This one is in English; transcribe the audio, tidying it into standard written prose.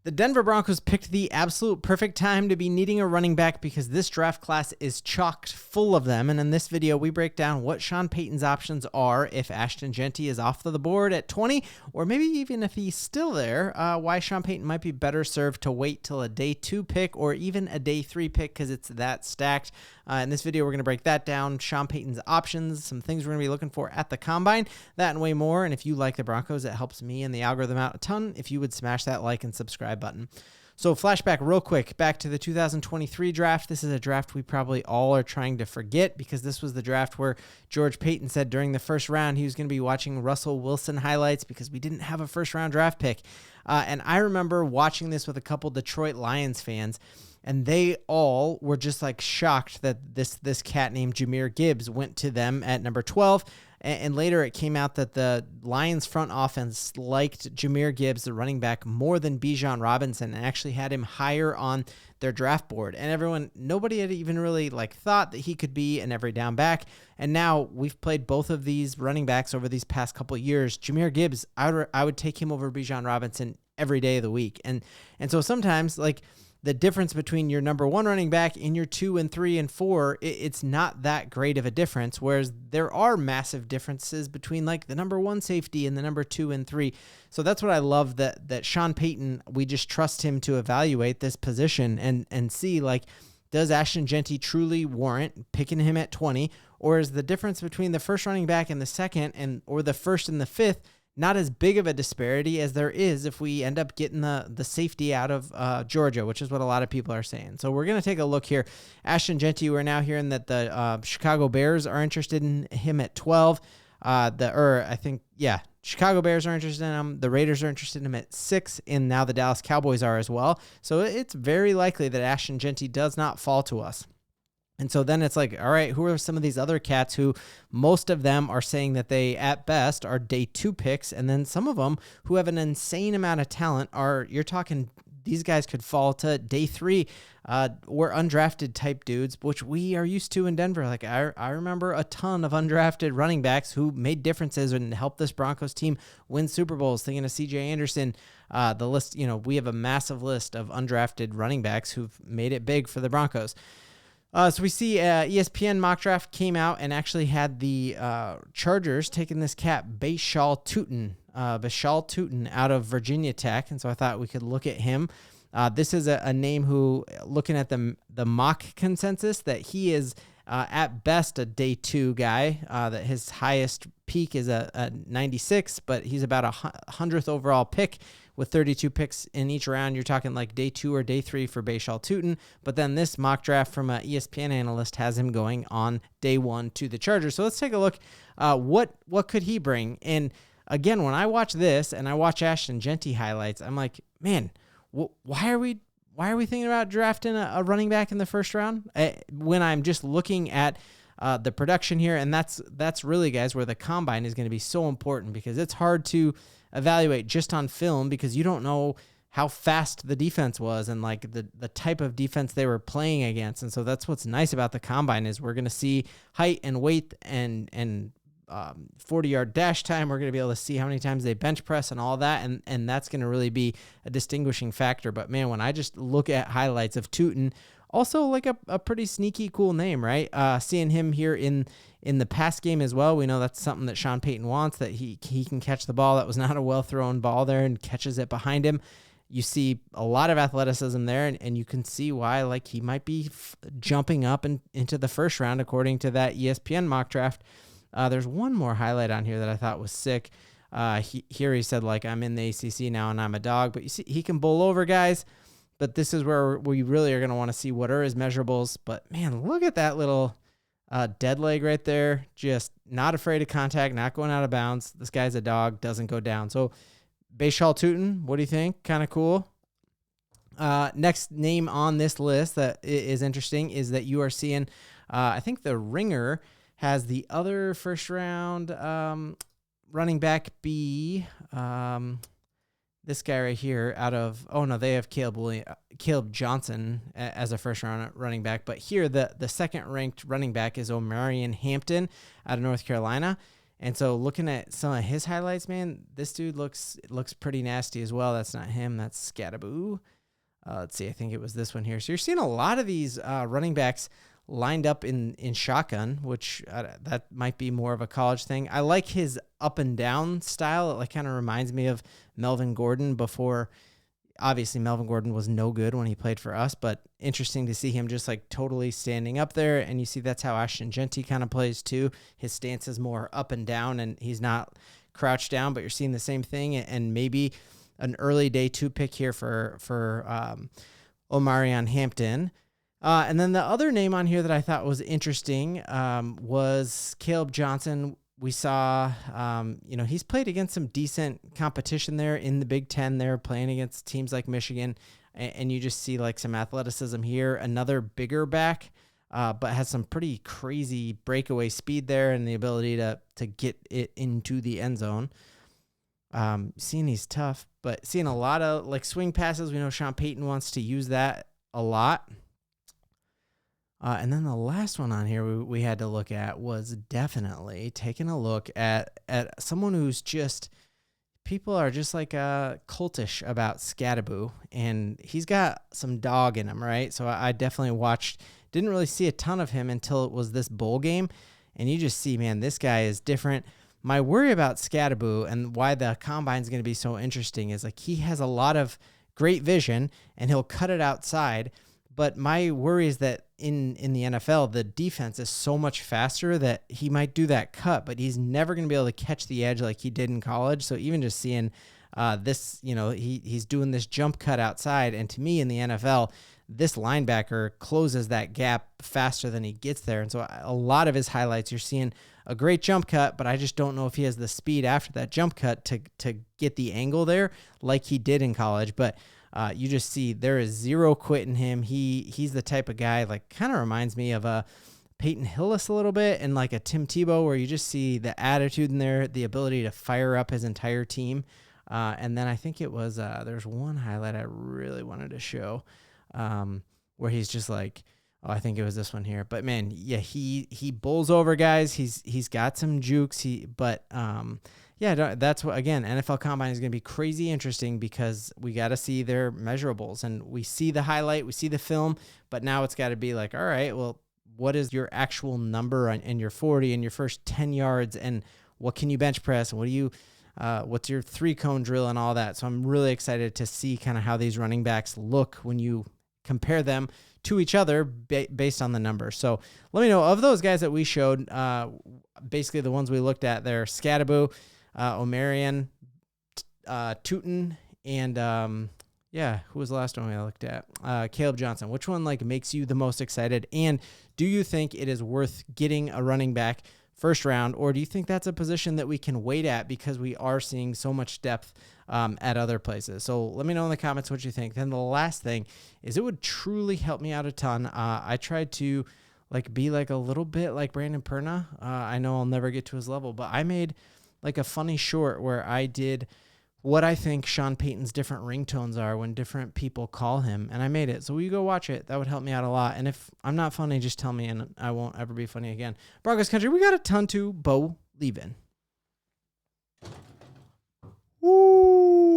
The Denver Broncos picked the absolute perfect time to be needing a running back because this draft class is chocked full of them. And in this video, we break down what Sean Payton's options are if Ashton Jeanty is off the board at 20, or maybe even if he's still there, why Sean Payton might be better served to wait till a day 2 pick or even a day 3 pick because it's that stacked. In this video, we're going to break that down, Sean Payton's options, some things we're going to be looking for at the combine, that and way more. And if you like the Broncos, it helps me and the algorithm out a ton if you would smash that like and subscribe button. So flashback real quick back to the 2023 draft. This is a draft we probably all are trying to forget because this was the draft where George Paton said during the first round he was going to be watching Russell Wilson highlights because we didn't have a first round draft pick. And I remember watching this with a couple Detroit Lions fans, and they all were just like shocked that this cat named Jahmyr Gibbs went to them at number 12. And later it came out that the Lions front offense liked Jahmyr Gibbs, the running back, more than Bijan Robinson, and actually had him higher on their draft board. And nobody had even really thought that he could be an every down back. And now we've played both of these running backs over these past couple of years. Jahmyr Gibbs, I would take him over Bijan Robinson every day of the week. And so sometimes the difference between your number 1 running back and your 2 and 3 and 4, it's not that great of a difference, whereas there are massive differences between the number 1 safety and the number 2 and 3. So that's what I love, that Sean Payton, we just trust him to evaluate this position and see, does Ashton Jeanty truly warrant picking him at 20, or is the difference between the first running back and the second or the first and the fifth not as big of a disparity as there is if we end up getting the safety out of Georgia, which is what a lot of people are saying. So we're going to take a look here. Ashton Jeanty, we're now hearing that the Chicago Bears are interested in him at 12. Chicago Bears are interested in him. The Raiders are interested in him at 6, and now the Dallas Cowboys are as well. So it's very likely that Ashton Jeanty does not fall to us. And so then it's all right, who are some of these other cats who most of them are saying that they, at best, are day 2 picks, and then some of them who have an insane amount of talent you're talking, these guys could fall to day 3 or undrafted type dudes, which we are used to in Denver. I remember a ton of undrafted running backs who made differences and helped this Broncos team win Super Bowls. Thinking of CJ Anderson, the list, we have a massive list of undrafted running backs who've made it big for the Broncos. So we see ESPN mock draft came out and actually had the Chargers taking this cat, Bhayshul Tuten out of Virginia Tech. And so I thought we could look at him. This is a name who, looking at the mock consensus, that he is at best a day 2 guy, that his highest peak is a 96, but he's about a 100th overall pick with 32 picks in each round. You're talking day 2 or day 3 for Bhayshul Tuten. But then this mock draft from an ESPN analyst has him going on day 1 to the Chargers. So let's take a look. What could he bring? And again, when I watch this and I watch Ashton Jeanty highlights, I'm like, man, why are we thinking about drafting a running back in the first round when I'm just looking at the production here? And that's really, guys, where the combine is going to be so important, because it's hard to evaluate just on film because you don't know how fast the defense was and the type of defense they were playing against. And so that's what's nice about the combine is we're going to see height and weight and 40-yard dash time. We're going to be able to see how many times they bench press and all that. And that's going to really be a distinguishing factor. But man, when I just look at highlights of Tuten, also a pretty sneaky cool name, right? Seeing him here in the pass game as well. We know that's something that Sean Payton wants, that he can catch the ball. That was not a well-thrown ball there, and catches it behind him. You see a lot of athleticism there, and you can see why he might be jumping up into the first round according to that ESPN mock draft. There's one more highlight on here that I thought was sick. Here he said, I'm in the ACC now and I'm a dog. But you see, he can bowl over guys. But this is where we really are going to want to see what are his measurables. But, man, look at that little dead leg right there. Just not afraid of contact, not going out of bounds. This guy's a dog, doesn't go down. So, Bhayshul Tuten, what do you think? Kind of cool. Next name on this list that is interesting is that you are seeing, I think the Ringer has the other first round running back be this guy right here they have Caleb Johnson as a first round running back. But here the second ranked running back is Omarion Hampton out of North Carolina. And so looking at some of his highlights, man, this dude looks pretty nasty as well. That's not him. That's Skattebo. Let's see. I think it was this one here. So you're seeing a lot of these running backs lined up in shotgun, which that might be more of a college thing. I like his up and down style. It like kind of reminds me of Melvin Gordon before. Obviously, Melvin Gordon was no good when he played for us, but interesting to see him just like totally standing up there. And you see that's how Ashton Jeanty kind of plays too. His stance is more up and down, and he's not crouched down, but you're seeing the same thing. And maybe an early day 2 pick here for Omarion Hampton. And then the other name on here that I thought was interesting was Caleb Johnson. We saw, he's played against some decent competition there in the Big Ten. They're playing against teams like Michigan, and you just see like some athleticism here. Another bigger back, but has some pretty crazy breakaway speed there and the ability to get it into the end zone. Seeing he's tough, but seeing a lot of like swing passes. We know Sean Payton wants to use that a lot. And then the last one on here we had to look at was definitely taking a look at someone who's just, people are just like cultish about Skattebo, and he's got some dog in him, right? So I definitely didn't really see a ton of him until it was this bowl game, and you just see, man, this guy is different. My worry about Skattebo and why the combine is going to be so interesting is like he has a lot of great vision and he'll cut it outside. But my worry is that in the NFL, the defense is so much faster that he might do that cut, but he's never going to be able to catch the edge like he did in college. So even just seeing this, he's doing this jump cut outside. And to me in the NFL, this linebacker closes that gap faster than he gets there. And so a lot of his highlights, you're seeing a great jump cut, but I just don't know if he has the speed after that jump cut to get the angle there like he did in college. But you just see there is zero quit in him. He's the type of guy, like kind of reminds me of a Peyton Hillis a little bit and like a Tim Tebow, where you just see the attitude in there, the ability to fire up his entire team. And then I think it was, there's one highlight I really wanted to show where he's just like, I think it was this one here, but man, yeah, he bowls over guys. He's got some jukes. That's what, again, NFL Combine is going to be crazy interesting because we got to see their measurables, and we see the highlight, we see the film, but now it's got to be like, all right, well, what is your actual number in your 40 and your first 10 yards, and what can you bench press, and what's your 3-cone drill and all that. So I'm really excited to see kind of how these running backs look when you compare them to each other based on the numbers. So let me know, of those guys that we showed, basically the ones we looked at there, Skattebo, Omarion, Tuten, and who was the last one we looked at? Caleb Johnson. Which one like makes you the most excited? And do you think it is worth getting a running back first round, or do you think that's a position that we can wait at because we are seeing so much depth at other places? So let me know in the comments what you think. Then the last thing is, it would truly help me out a ton. I tried to be like a little bit like Brandon Perna. I know I'll never get to his level, but I made like a funny short where I did what I think Sean Payton's different ringtones are when different people call him, and I made it. So will you go watch it? That would help me out a lot. And if I'm not funny, just tell me and I won't ever be funny again. Broncos country, we got a ton to believe in. Woo!